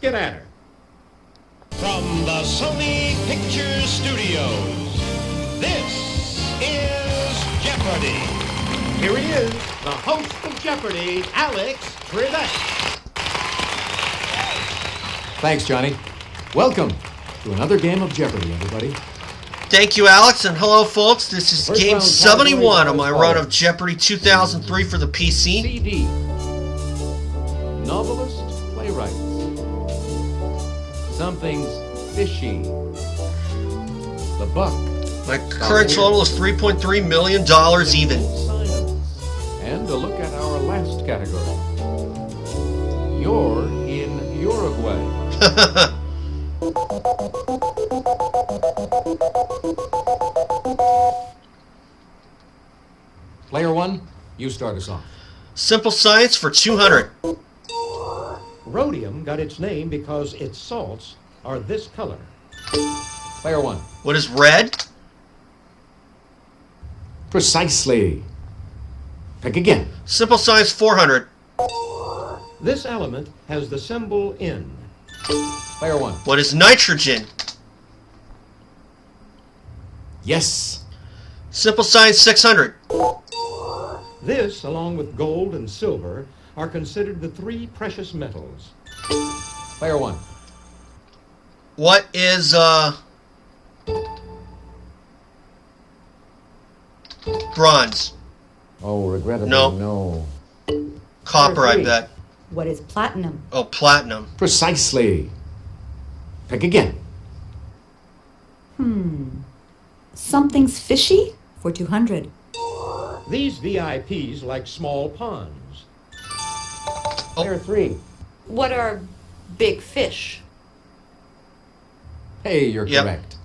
get at her. From the Sony Pictures Studios, this is Jeopardy! Here he is, the host of Jeopardy, Alex Trebek. Thanks, Johnny. Welcome to another game of Jeopardy, everybody. Thank you, Alex, and hello, folks. This is First game round 71 of my category run of Jeopardy 2003 for the PC. CD. Novelist, playwright. Something's fishy. The buck. My current total is $3.3 million even. Science. And a look at our last category. You're in Uruguay. Player one, you start us off. Simple science for 200. Rhodium got its name because its salts are this color. Player one. What is red? Precisely. Pick again. Simple science 400. This element has the symbol N. Player one. What is nitrogen? Yes. Simple science 600. This, along with gold and silver, are considered the three precious metals. Player one. What is bronze? Oh, regrettably, No. no. Copper, I three. bet. What is platinum? Oh, platinum. Precisely. Pick again. Something's fishy for 200. These VIPs like small ponds. Player three. What are big fish? Hey, you're Yep. correct.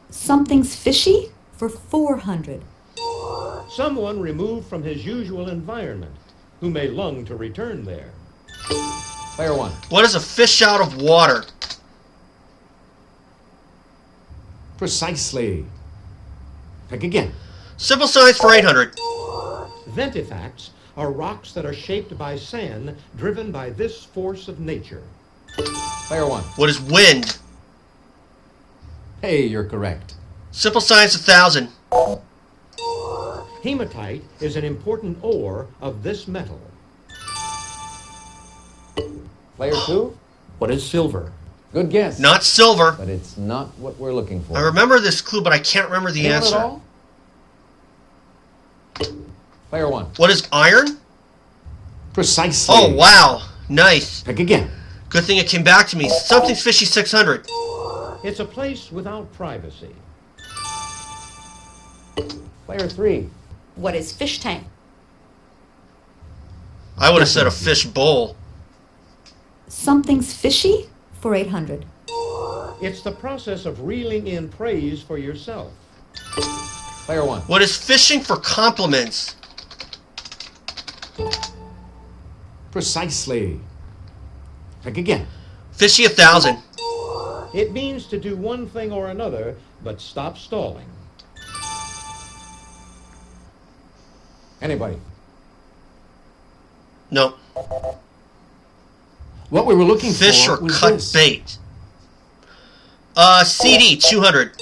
Something's fishy for 400. Someone removed from his usual environment, who may long to return there. Player one. What is a fish out of water? Precisely. Pick again. Simple science for 800. Ventifacts are rocks that are shaped by sand driven by this force of nature. Player one. What is wind? Hey, you're correct. Simple science 1000. Hematite is an important ore of this metal. Player two. What is silver? Good guess. Not silver. But it's not what we're looking for. I remember this clue, but I can't remember the Anyone at answer. all? Player one. What is iron? Precisely. Oh, wow. Nice. Pick again. Good thing it came back to me. Something's fishy 600. It's a place without privacy. Player three. What is fish tank? I would have said a fish bowl. Something's fishy for 800. It's the process of reeling in praise for yourself. Player one. What is fishing for compliments? Precisely. Pick again. Fishy 1000. It means to do one thing or another, but stop stalling. Anybody? No. What we were looking Fish for or was cut this. bait? CD 200.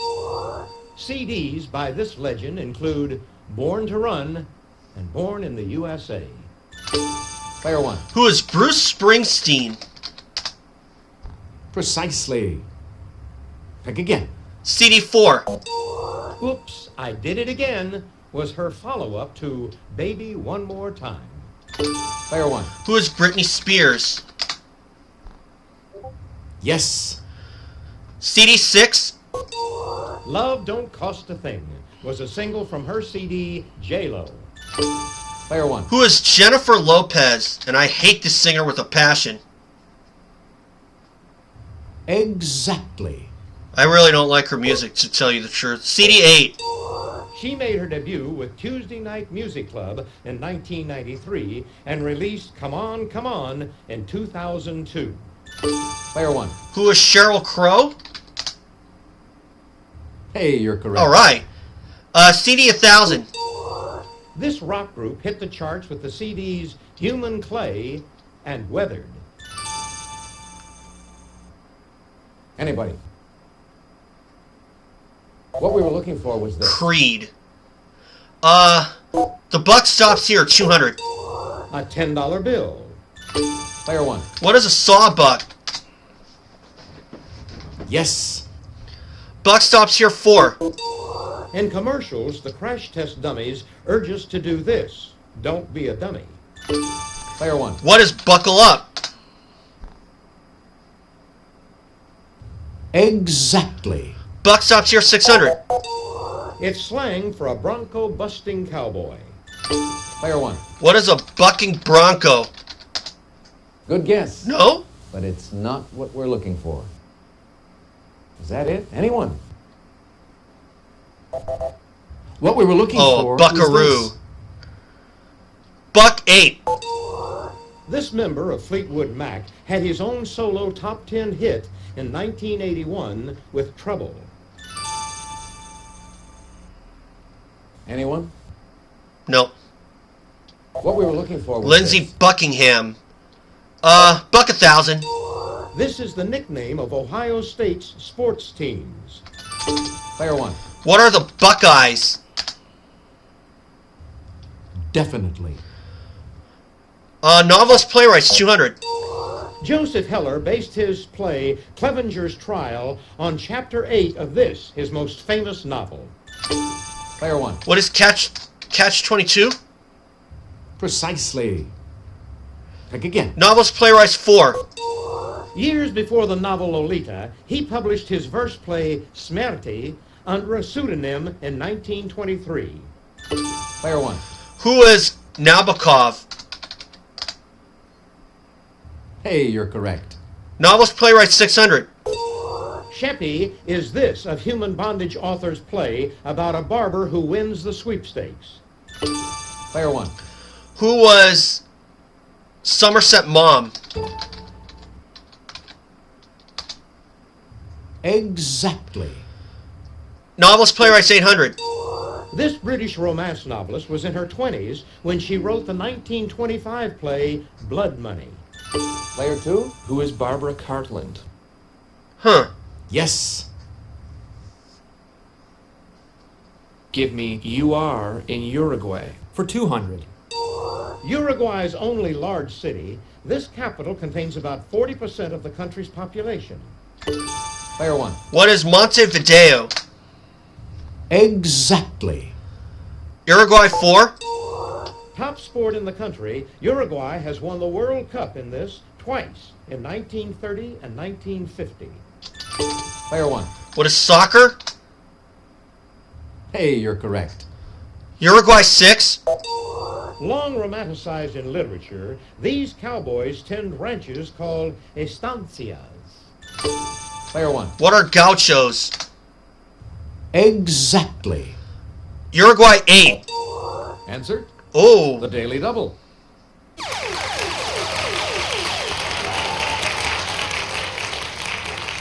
CDs by this legend include Born to Run and Born in the USA. Player one. Who is Bruce Springsteen? Precisely. Pick again. CD 4. Oops, I Did It Again was her follow-up to Baby One More Time. Player one. Who is Britney Spears? Yes. CD 6. Love Don't Cost a Thing was a single from her CD, J-Lo. Player one. Who is Jennifer Lopez? And I hate this singer with a passion. Exactly. I really don't like her music, to tell you the truth. CD 8. She made her debut with Tuesday Night Music Club in 1993 and released Come On, Come On in 2002. Player one. Who is Sheryl Crow? Hey, you're correct. All right. CD 1000. This rock group hit the charts with the CDs Human Clay and Weathered. Anybody? What we were looking for was this. Creed. The buck stops here, 200. A $10 bill. Player 1. What is a sawbuck? Yes. Buck stops here, 4. In commercials, the crash test dummies urge us to do this. Don't be a dummy. Player 1. What is buckle up? Exactly. Buck stops here, 600. It's slang for a bronco-busting cowboy. Player 1. What is a bucking bronco? Good guess. No? But it's not what we're looking for. Is that it? Anyone? What we were looking for buckaroo. was this. Buck 8. This member of Fleetwood Mac had his own solo top 10 hit in 1981 with Trouble. Anyone? No. What we were looking for was Lindsey this. Buckingham. Buck 1,000. This is the nickname of Ohio State's sports teams. Player 1. What are the Buckeyes? Definitely. Novelist playwrights, 200. Joseph Heller based his play Clevenger's Trial on Chapter 8 of this, his most famous novel. Player 1. What is Catch 22? Precisely. Pick again. Novelist playwrights, 4. Years before the novel Lolita, he published his verse play Smerty under a pseudonym in 1923. Player 1. Who is Nabokov? Hey, you're correct. Novelist playwright 600. Sheppy is this of human bondage author's play about a barber who wins the sweepstakes. Player 1. Who was Somerset Maugham? Exactly. Novelist playwrights 800. This British romance novelist was in her 20s when she wrote the 1925 play Blood Money. Player 2. Who is Barbara Cartland? Huh. Yes. Give me You Are in Uruguay. For 200. Uruguay's only large city, this capital contains about 40% of the country's population. Player 1. What is Montevideo? Exactly. Uruguay 4. Top sport in the country, Uruguay has won the World Cup in this twice, in 1930 and 1950. Player 1. What is soccer? Hey, you're correct. Uruguay 6. Long romanticized in literature, these cowboys tend ranches called estancias. Player 1. What are gauchos? Exactly. Uruguay 8. Answer? Oh. The Daily Double.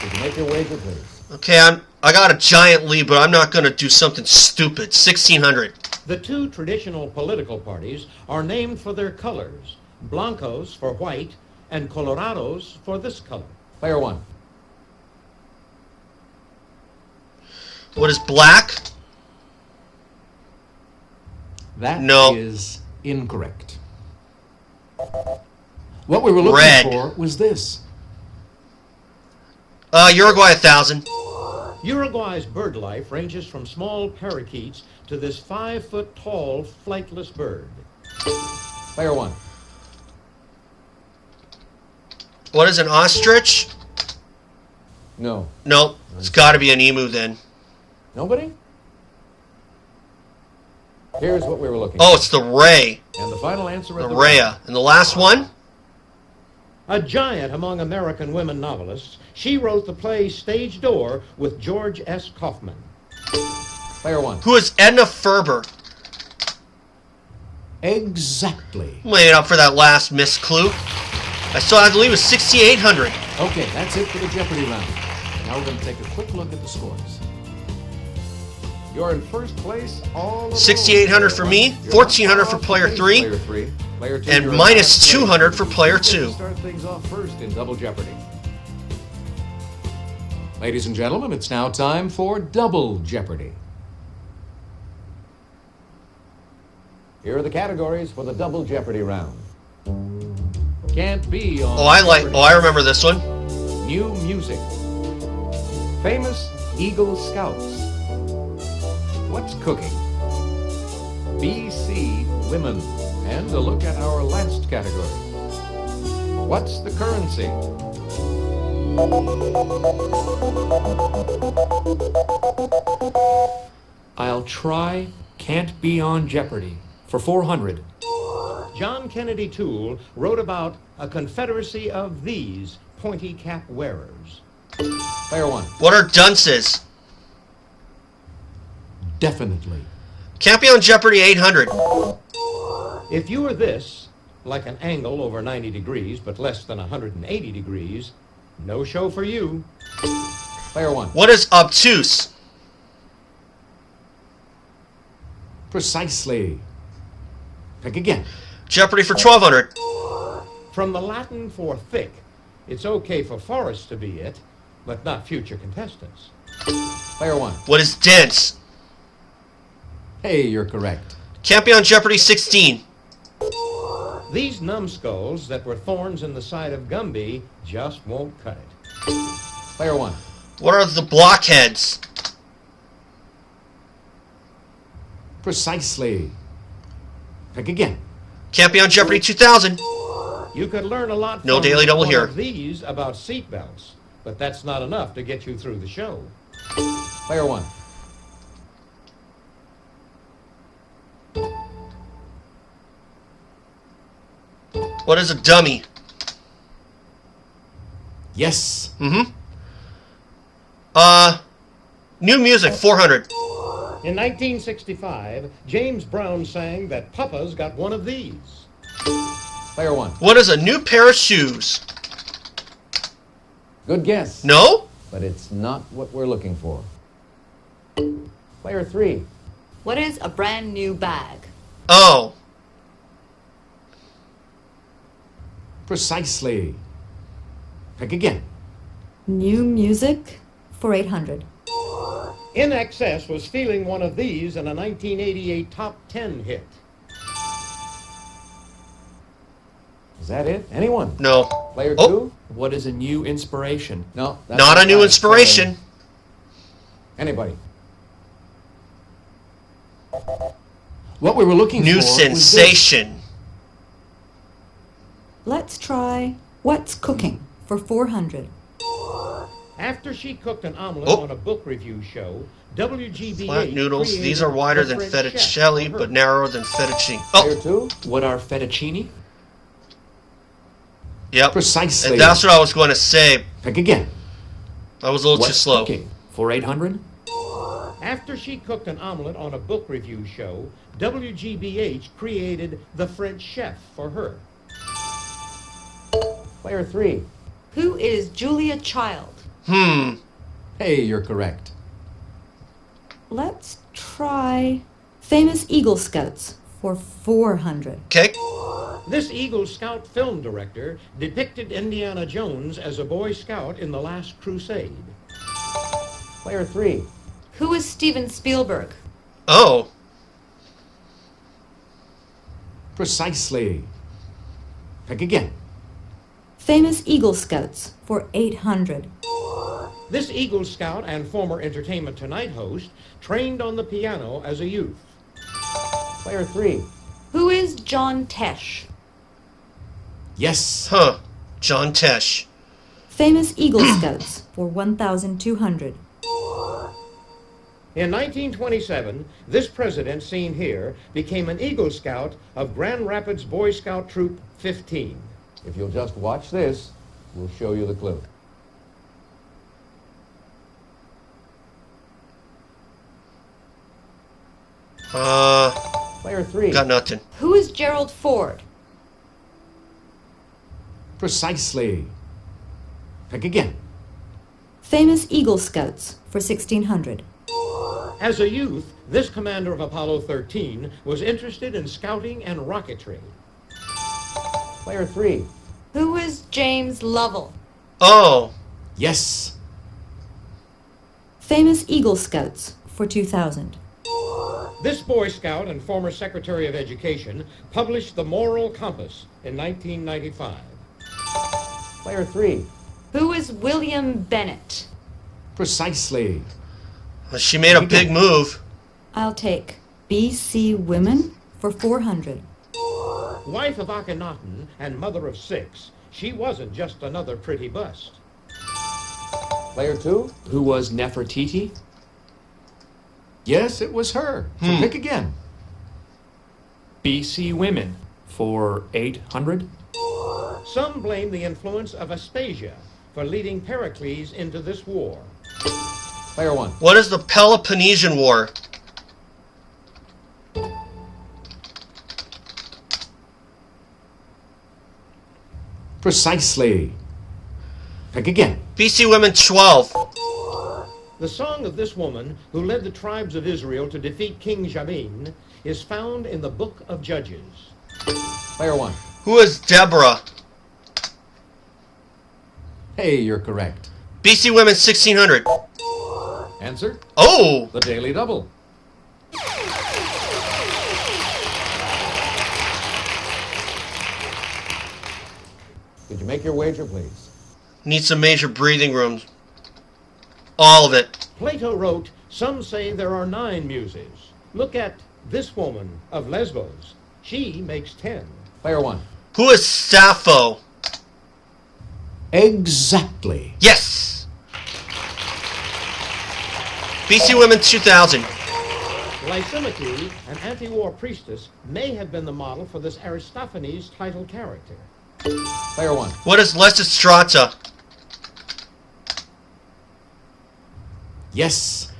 You can make your wager, please. Okay, I got a giant lead, but I'm not going to do something stupid. 1,600. The two traditional political parties are named for their colors, blancos for white and colorados for this color. Player 1. What is black? That No. is incorrect. What we were looking Red. for was this. Uruguay 1,000. Uruguay's bird life ranges from small parakeets to this 5-foot-tall flightless bird. Player 1. What is an ostrich? No. Nope. It's got to be an emu then. Nobody? Here's what we were looking Oh, for. it's the ray. And the final answer The at the raya. And the last one? A giant among American women novelists, she wrote the play Stage Door with George S. Kaufman. Player 1. Who is Edna Ferber? Exactly. I'm laying up for that last missed clue. I believe it was 6,800. Okay, that's it for the Jeopardy round. Now we're going to take a quick look at the scores. You're in first place all alone. 6,800 for me, You're 1,400 for off the player pace, 3, Player 3. Player 2, and you're in minus last place. 200 for player You get to 2. Start things off first in Double Jeopardy. Ladies and gentlemen, it's now time for Double Jeopardy. Here are the categories for the Double Jeopardy round. Can't be on Jeopardy. I remember this one. New music. Famous Eagle Scouts. What's cooking? BC Women. And a look at our last category. What's the currency? I'll try Can't Be on Jeopardy for 400. John Kennedy Toole wrote about a confederacy of these pointy cap wearers. Player one. What are dunces? Definitely. Can't be on Jeopardy 800. If you were this, like an angle over 90 degrees but less than 180 degrees, no show for you. Player one. What is obtuse? Precisely. Pick again. Jeopardy for 1200. From the Latin for thick, it's okay for Forrest to be it, but not future contestants. Player one. What is dense? Hey, you're correct. Can't be on Jeopardy 16. These numbskulls that were thorns in the side of Gumby just won't cut it. Player one. What are the blockheads? Precisely. Pick again. Can't be on Jeopardy 2000. You could learn a lot No from daily double one here. of these about seatbelts, but that's not enough to get you through the show. Player one. What is a dummy? Yes. New music 400. In 1965, James Brown sang that Papa's got one of these. Player one. What is a new pair of shoes? Good guess. No? But it's not what we're looking for. Player three. What is a brand new bag? Oh. Precisely. Pick again. New music for 800. In Excess was stealing one of these in a 1988 top 10 hit. Is that it? Anyone? No. Player Oh. two? What is a new inspiration? No. that's Not a new right. inspiration. Anybody? What we were looking New for was this. sensation. Let's try What's Cooking for 400. After she cooked an omelet Oh. on a book review show, WGBH Flat noodles. created These are wider the than French chef fettuccine, for her. but narrower than fettuccine. Player Oh. two? What are fettuccine? Yep. Precisely. And that's what I was going to say. Pick again. I was a little too What's slow. cooking for 800? After she cooked an omelet on a book review show, WGBH created the French chef for her. Player three. Who is Julia Child? Hey, you're correct. Let's try Famous Eagle Scouts for 400. Okay. This Eagle Scout film director depicted Indiana Jones as a Boy Scout in The Last Crusade. Player three. Who is Steven Spielberg? Oh. Precisely. Pick again. Famous Eagle Scouts for 800. This Eagle Scout and former Entertainment Tonight host trained on the piano as a youth. Player three. Who is John Tesh? Yes. Huh. John Tesh. Famous Eagle Scouts for 1,200. In 1927, this president seen here became an Eagle Scout of Grand Rapids Boy Scout Troop 15. If you'll just watch this, we'll show you the clue. Player three. Got nothing. Who is Gerald Ford? Precisely. Pick again. Famous Eagle Scouts for 1,600. As a youth, this commander of Apollo 13 was interested in scouting and rocketry. Player three. Who is James Lovell? Oh. Yes. Famous Eagle Scouts for 2000. This Boy Scout and former Secretary of Education published The Moral Compass in 1995. Player 3. Who is William Bennett? Precisely. Well, she made a big move. I'll take BC Women for 400. Wife of Akhenaten and mother of 6, she wasn't just another pretty bust. Player 2. Who was Nefertiti? Yes, it was her. So pick again. BC Women for 800. Some blame the influence of Aspasia for leading Pericles into this war. Player 1. What is the Peloponnesian War? Precisely. Pick again. BC Women 12. The song of this woman, who led the tribes of Israel to defeat King Jabin, is found in the Book of Judges. Player 1. Who is Deborah? Hey, you're correct. BC Women 1600. Answer? Oh! The Daily Double. Did you make your wager, please? Need some major breathing rooms. All of it. Plato wrote, "Some say there are 9 muses. Look at this woman of Lesbos. She makes 10. Player 1. Who is Sappho? Exactly. Yes! BC Women 2000. Lysimachus, an anti-war priestess, may have been the model for this Aristophanes title character. Player 1. What is Lysistrata? Yes.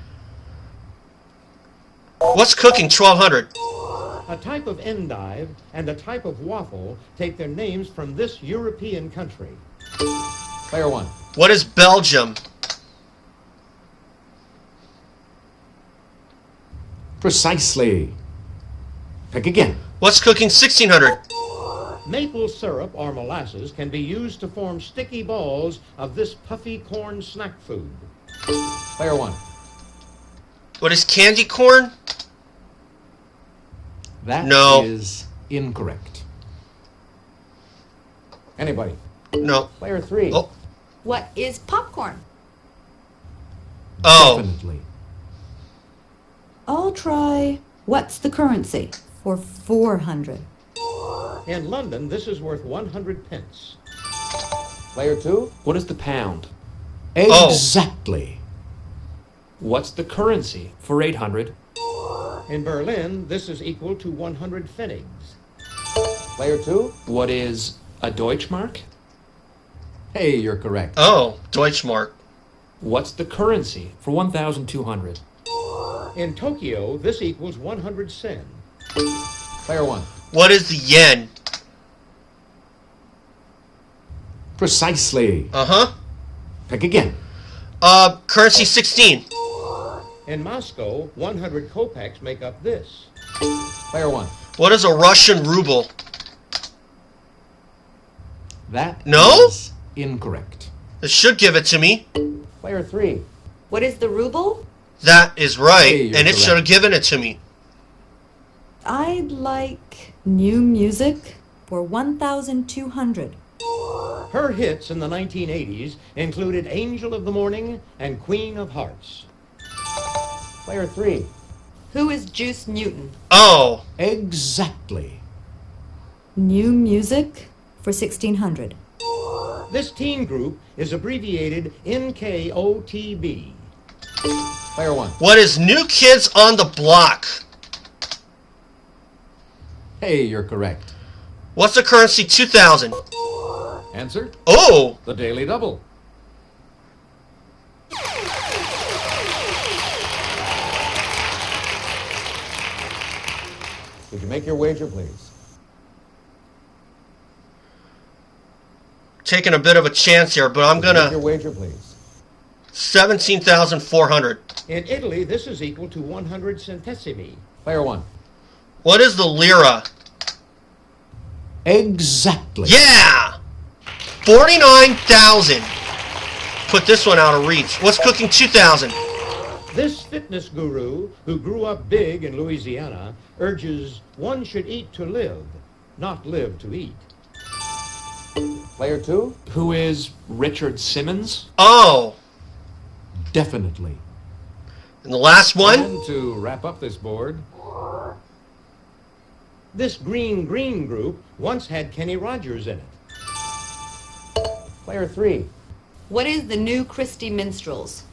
What's cooking 1200? A type of endive and a type of waffle take their names from this European country. Player 1. What is Belgium? Precisely. Pick again. What's cooking 1600? Maple syrup or molasses can be used to form sticky balls of this puffy corn snack food. Player 1. What is candy corn? That No. is incorrect. Anybody? No. Player 3. Oh. What is popcorn? Oh. Definitely. I'll try What's the Currency for 400. In London, this is worth 100 pence. Player 2. What is the pound? Exactly. What's the currency for 800? In Berlin, this is equal to 100 pfennigs. Player 2. What is a Deutschmark? Hey, you're correct. Oh. Deutschmark. What's the currency for 1,200? In Tokyo, this equals 100 sen. Player 1. What is the yen? Precisely. Uh-huh. Pick again. Currency 16. In Moscow, 100 kopecks make up this. Player 1. What is a Russian ruble? That No? is incorrect. It should give it to me. Player 3. What is the ruble? That is right. Hey, you're And it correct. should have given it to me. I'd like new music for 1,200. Her hits in the 1980s included Angel of the Morning and Queen of Hearts. Player 3. Who is Juice Newton? Oh. Exactly. New music for 1,600. This teen group is abbreviated NKOTB. Player 1. What is New Kids on the Block? Hey, you're correct. What's the currency 2000? Answer? Oh. The Daily Double. Did you make your wager, please? Taking a bit of a chance here, but I'm Did you make your gonna... wager, please? 17,400. In Italy, this is equal to 100 centesimi. Player 1. What is the lira? Exactly. Yeah! 49,000. Put this one out of reach. What's cooking 2,000? This fitness guru, who grew up big in Louisiana, urges one should eat to live, not live to eat. Player 2? Who is Richard Simmons? Oh, Definitely. and the last one? And to wrap up this board, This green group once had Kenny Rogers in it. player 3. What is the New Christie Minstrels?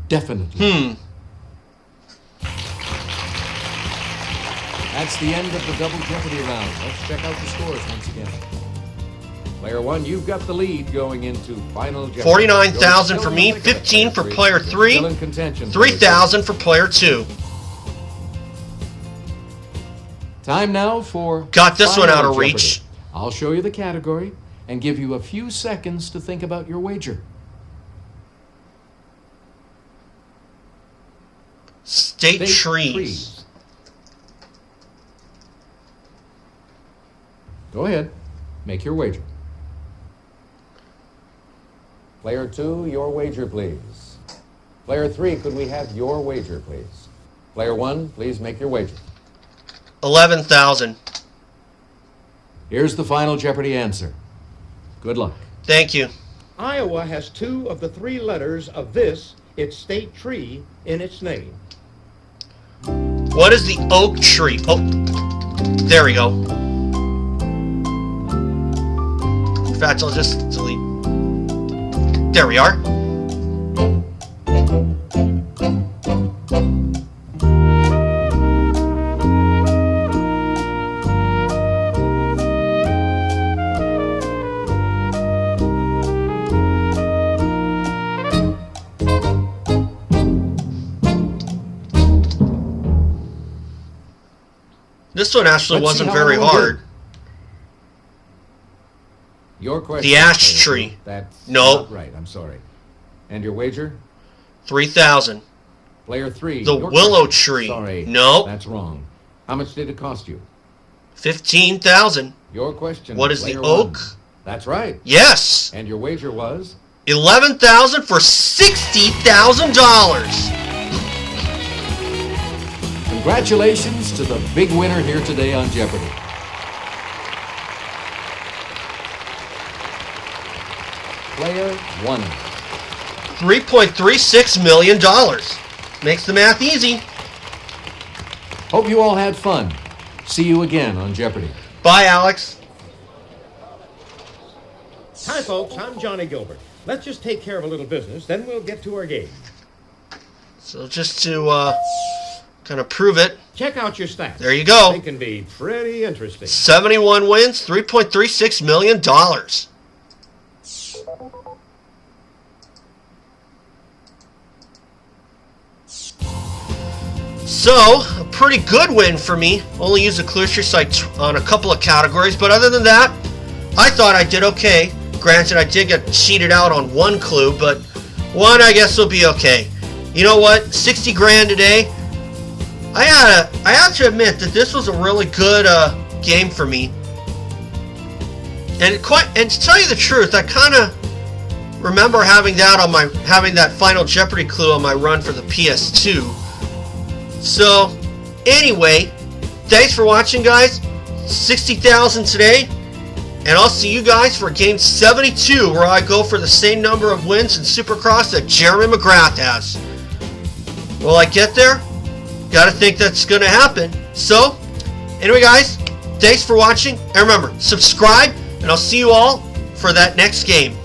Definitely. That's the end of the Double Jeopardy round. Let's check out the scores once again. Player 1, you've got the lead going into Final Jeopardy. 49,000 for You're me, still in the thick of it, 15 for player player 3, Still in contention. 3,000 for player 2. Time now for Got this one Final out of Jeopardy. reach. I'll show you the category and give you a few seconds to think about your wager. State trees. Go ahead. Make your wager. Player 2, your wager, please. Player 3, could we have your wager, please? Player 1, please make your wager. 11,000. Here's the Final Jeopardy answer. Good luck. Thank you. Iowa has 2 of the 3 letters of this, its state tree, in its name. What is the oak tree? Oh, there we go. In fact, I'll just delete. There we are. This one actually Let's see wasn't how very everyone hard. did. Your question. The ash Player tree. 2. That's No. not right. I'm sorry. And your wager? 3,000. Player 3. The your willow question. tree. Sorry. No. That's wrong. How much did it cost you? 15,000. Your question. What is the player oak? 1. That's right. Yes. And your wager was? 11,000 for $60,000. Congratulations to the big winner here today on Jeopardy. Player 1. $3.36 million. Makes the math easy. Hope you all had fun. See you again on Jeopardy. Bye, Alex. Hi, folks. I'm Johnny Gilbert. Let's just take care of a little business, then we'll get to our game. So just to kind of prove it, Check out your stats. there you go. They can be pretty interesting. 71 wins, $3.36 million. So, a pretty good win for me. Only used the clue site on a couple of categories, but other than that, I thought I did okay. Granted, I did get cheated out on one clue, but one I guess will be okay. You know what? 60 grand today. I had to admit that this was a really good game for me. And to tell you the truth, I kind of remember having that Final Jeopardy clue on my run for the PS2. So, anyway, thanks for watching, guys. 60,000 today. And I'll see you guys for game 72, where I go for the same number of wins in Supercross that Jeremy McGrath has. Will I get there? Gotta think that's gonna happen. So, anyway, guys, thanks for watching. And remember, subscribe, and I'll see you all for that next game.